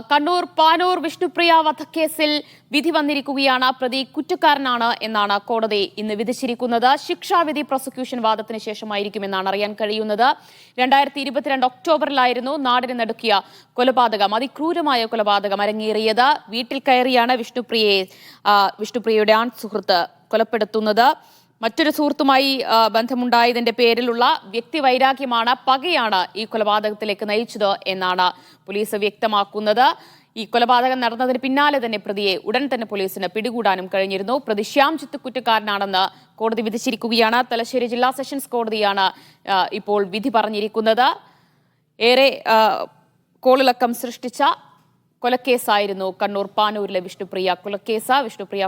കണ്ണൂർ പാനൂർ വിഷ്ണുപ്രിയ വധക്കേസിൽ വിധി വന്നിരിക്കുകയാണ്. പ്രതി കുറ്റക്കാരനാണ് എന്നാണ് കോടതി ഇന്ന് വിധിച്ചിരിക്കുന്നത്. ശിക്ഷാവിധി പ്രോസിക്യൂഷൻ വാദത്തിന് ശേഷമായിരിക്കുമെന്നാണ് അറിയാൻ കഴിയുന്നത്. 2022 ഒക്ടോബറിലായിരുന്നു നാടിനെ നടുക്കിയ കൊലപാതകം, അതിക്രൂരമായ കൊലപാതകം അരങ്ങേറിയത്. വീട്ടിൽ കയറിയാണ് വിഷ്ണുപ്രിയയുടെ ആൺ സുഹൃത്ത് കൊലപ്പെടുത്തുന്നത്. മറ്റൊരു സുഹൃത്തുമായി ബന്ധമുണ്ടായതിന്റെ പേരിലുള്ള വ്യക്തിവൈരാഗ്യമാണ്, പകയാണ് ഈ കൊലപാതകത്തിലേക്ക് നയിച്ചത് എന്നാണ് പോലീസ് വ്യക്തമാക്കുന്നത്. ഈ കൊലപാതകം നടന്നതിന് പിന്നാലെ തന്നെ പ്രതിയെ ഉടൻ തന്നെ പോലീസിന് പിടികൂടാനും കഴിഞ്ഞിരുന്നു. പ്രതി ശ്യാംജിത്ത് കുറ്റക്കാരനാണെന്ന് കോടതി വിധിച്ചിരിക്കുകയാണ്. തലശ്ശേരി ജില്ലാ സെഷൻസ് കോടതിയാണ് ഇപ്പോൾ വിധി പറഞ്ഞിരിക്കുന്നത്. ഏറെ കോളിളക്കം സൃഷ്ടിച്ച കൊലക്കേസായിരുന്നു കണ്ണൂർ പാനൂരിലെ വിഷ്ണുപ്രിയ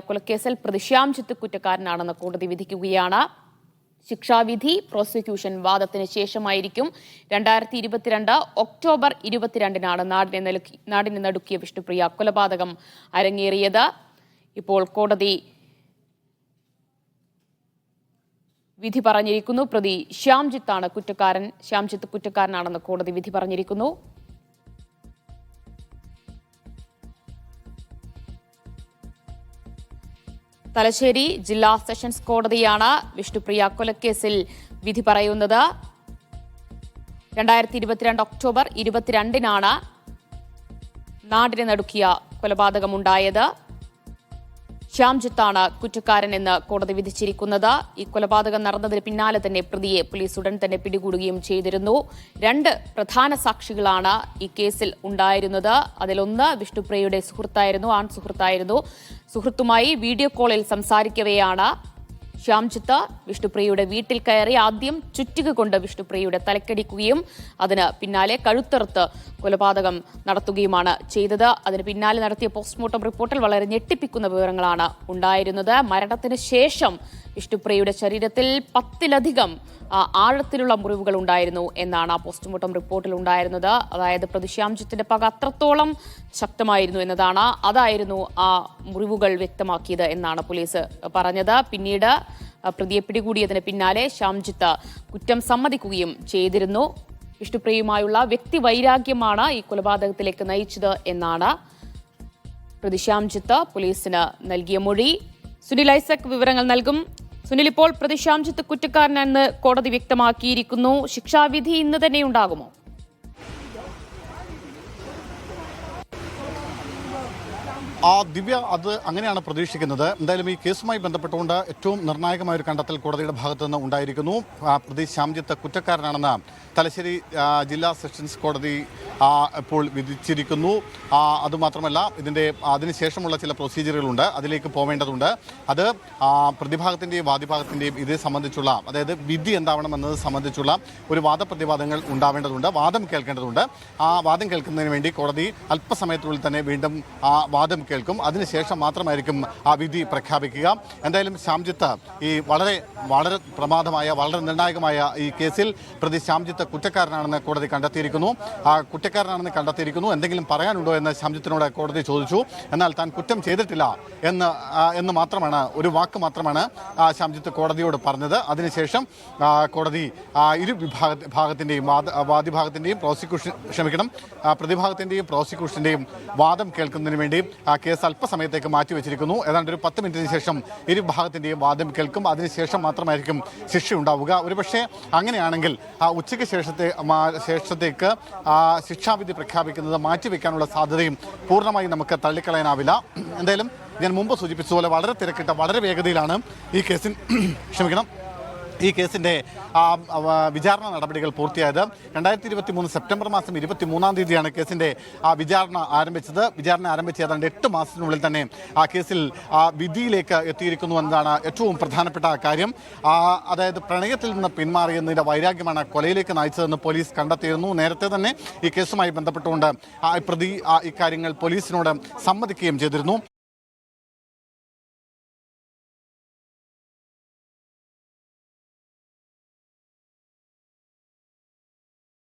കൊലക്കേസിൽ പ്രതി ശ്യാംജിത്ത് കുറ്റക്കാരനാണെന്ന് കോടതി വിധിക്കുകയാണ്. ശിക്ഷാവിധി പ്രോസിക്യൂഷൻ വാദത്തിന് ശേഷമായിരിക്കും. 2022 ഒക്ടോബർ 22-നാണ് നാടിനെ നടുക്കിയ വിഷ്ണുപ്രിയ കൊലപാതകം അരങ്ങേറിയത്. ഇപ്പോൾ കോടതി വിധി പറഞ്ഞിരിക്കുന്നു. പ്രതി ശ്യാംജിത്ത് കുറ്റക്കാരനാണെന്ന് കോടതി വിധി പറഞ്ഞിരിക്കുന്നു. തലശ്ശേരി ജില്ലാ സെഷൻസ് കോടതിയാണ് വിഷ്ണുപ്രിയ കൊലക്കേസിൽ വിധി പറയുന്നത്. 2022 ഒക്ടോബർ 22-നാണ് നാടിനെ നടുക്കിയ കൊലപാതകമുണ്ടായത്. ശ്യാംജിത്താണ് കുറ്റക്കാരൻ എന്ന് കോടതി വിധിച്ചിരിക്കുന്നത്. ഈ കൊലപാതകം നടന്നതിന് പിന്നാലെ തന്നെ പ്രതിയെ പോലീസ് ഉടൻ തന്നെ പിടികൂടുകയും ചെയ്തിരുന്നു. 2 പ്രധാന സാക്ഷികളാണ് ഈ കേസിൽ ഉണ്ടായിരുന്നത്. അതിലൊന്ന് വിഷ്ണുപ്രിയയുടെ ആൺ സുഹൃത്തായിരുന്നു. സുഹൃത്തുമായി വീഡിയോ കോളിൽ സംസാരിക്കവെയാണ് ശ്യാംജിത്ത് വിഷ്ണുപ്രിയയുടെ വീട്ടിൽ കയറി ആദ്യം ചുറ്റിക കൊണ്ട് വിഷ്ണുപ്രിയയുടെ തലക്കടിക്കുകയും അതിന് പിന്നാലെ കഴുത്തറുത്ത് കൊലപാതകം നടത്തുകയുമാണ് ചെയ്തത്. അതിന് പിന്നാലെ നടത്തിയ പോസ്റ്റ്മോർട്ടം റിപ്പോർട്ടിൽ വളരെ ഞെട്ടിപ്പിക്കുന്ന വിവരങ്ങളാണ് ഉണ്ടായിരുന്നത്. മരണത്തിന് ശേഷം വിഷ്ണുപ്രിയയുടെ ശരീരത്തിൽ 10-ലധികം ആഴത്തിലുള്ള മുറിവുകൾ ഉണ്ടായിരുന്നു എന്നാണ് ആ പോസ്റ്റ്മോർട്ടം റിപ്പോർട്ടിൽ ഉണ്ടായിരുന്നത്. അതായത് പ്രതി ശ്യാംജിത്തിന്റെ പക അത്രത്തോളം ശക്തമായിരുന്നു എന്നതാണ്. അതായിരുന്നു ആ മുറിവുകൾ വ്യക്തമാക്കിയത് എന്നാണ് പോലീസ് പറഞ്ഞത്. പിന്നീട് പ്രതിയെ പിടികൂടിയതിന് പിന്നാലെ ശ്യാംജിത്ത് കുറ്റം സമ്മതിക്കുകയും ചെയ്തിരുന്നു. വിഷ്ണുപ്രിയയുമായുള്ള വ്യക്തിവൈരാഗ്യമാണ് ഈ കൊലപാതകത്തിലേക്ക് നയിച്ചത് എന്നാണ് പ്രതി ശ്യാംജിത്ത് പോലീസിന് നൽകിയ മൊഴി. സുനിൽ ഐസക് വിവരങ്ങൾ നൽകും. സുനിൽ, ഇപ്പോൾ പ്രതി ശ്യാംജിത്ത് കുറ്റക്കാരനെന്ന് കോടതി വ്യക്തമാക്കിയിരിക്കുന്നു. ശിക്ഷാവിധി ഇന്ന് തന്നെ ഉണ്ടാകുമോ? ദിവ്യ, അത് അങ്ങനെയാണ് പ്രതീക്ഷിക്കുന്നത്. എന്തായാലും ഈ കേസുമായി ബന്ധപ്പെട്ടുകൊണ്ട് ഏറ്റവും നിർണായകമായ ഒരു കണ്ടെത്തൽ കോടതിയുടെ ഭാഗത്തു നിന്ന് ഉണ്ടായിരിക്കുന്നു. പ്രതി ശ്യാംജിത്ത് കുറ്റക്കാരനാണെന്ന് തലശ്ശേരി ജില്ലാ സെഷൻസ് കോടതി ഇപ്പോൾ വിധിച്ചിരിക്കുന്നു. അതുമാത്രമല്ല, അതിനുശേഷമുള്ള ചില പ്രൊസീജിയറുകളുണ്ട്, അതിലേക്ക് പോവേണ്ടതുണ്ട്. അത് പ്രതിഭാഗത്തിൻ്റെയും വാദിഭാഗത്തിൻ്റെയും ഇത് സംബന്ധിച്ചുള്ള, അതായത് വിധി എന്താവണമെന്നത് സംബന്ധിച്ചുള്ള ഒരു വാദപ്രതിവാദങ്ങൾ ഉണ്ടാവേണ്ടതുണ്ട്, വാദം കേൾക്കേണ്ടതുണ്ട്. ആ വാദം കേൾക്കുന്നതിന് വേണ്ടി കോടതി അല്പസമയത്തിനുള്ളിൽ തന്നെ വീണ്ടും വാദം കേൾക്കും. അതിനുശേഷം മാത്രമായിരിക്കും ആ വിധി പ്രഖ്യാപിക്കുക. എന്തായാലും ശ്യാംജിത്ത് ഈ വളരെ പ്രമാദമായ, വളരെ നിർണായകമായ ഈ കേസിൽ പ്രതി ശ്യാംജിത്ത് കുറ്റക്കാരനാണെന്ന് കോടതി കണ്ടെത്തിയിരിക്കുന്നു. കുറ്റക്കാരനാണെന്ന് കണ്ടെത്തിയിരിക്കുന്നു. എന്തെങ്കിലും പറയാനുണ്ടോ എന്ന് ശ്യാംജിത്തിനോട് കോടതി ചോദിച്ചു. എന്നാൽ താൻ കുറ്റം ചെയ്തിട്ടില്ല എന്ന് മാത്രമാണ്, ഒരു വാക്ക് മാത്രമാണ് ശ്യാംജിത്ത് കോടതിയോട് പറഞ്ഞത്. അതിനുശേഷം കോടതി ഇരു ഭാഗത്തിൻ്റെയും വാദിഭാഗത്തിൻ്റെയും പ്രതിഭാഗത്തിൻ്റെയും പ്രോസിക്യൂഷൻ്റെയും വാദം കേൾക്കുന്നതിന് വേണ്ടി കേസ് അല്പസമയത്തേക്ക് മാറ്റിവെച്ചിരിക്കുന്നു. ഏതാണ്ട് ഒരു 10 മിനിറ്റിന് ശേഷം ഇരു ഭാഗത്തിൻ്റെയും വാദം കേൾക്കും. അതിനുശേഷം മാത്രമായിരിക്കും ശിക്ഷയുണ്ടാവുക. ഒരുപക്ഷെ അങ്ങനെയാണെങ്കിൽ ഉച്ചയ്ക്ക് ശേഷത്തേക്ക് ശിക്ഷാവിധി പ്രഖ്യാപിക്കുന്നത് മാറ്റിവെക്കാനുള്ള സാധ്യതയും പൂർണ്ണമായി നമുക്ക് തള്ളിക്കളയാനാവില്ല. എന്തായാലും ഞാൻ മുമ്പ് സൂചിപ്പിച്ചതുപോലെ വളരെ തിരക്കിട്ട, വളരെ വേഗതയിലാണ് ഈ കേസിൻ്റെ വിചാരണ നടപടികൾ പൂർത്തിയായത്. 2023 സെപ്റ്റംബർ മാസം 23-ാം തീയതിയാണ് കേസിൻ്റെ വിചാരണ ആരംഭിച്ചത്. വിചാരണ ആരംഭിച്ച ഏതാണ്ട് 8 മാസത്തിനുള്ളിൽ തന്നെ ആ കേസിൽ വിധിയിലേക്ക് എത്തിയിരിക്കുന്നു എന്നതാണ് ഏറ്റവും പ്രധാനപ്പെട്ട കാര്യം. അതായത് പ്രണയത്തിൽ നിന്ന് പിന്മാറിയെന്നതിൻ്റെ വൈരാഗ്യമാണ് കൊലയിലേക്ക് നയിച്ചതെന്ന് പോലീസ് കണ്ടെത്തിയിരുന്നു. നേരത്തെ തന്നെ ഈ കേസുമായി ബന്ധപ്പെട്ടുകൊണ്ട് പ്രതി ഇക്കാര്യങ്ങൾ പോലീസിനോട് സമ്മതിക്കുകയും ചെയ്തിരുന്നു.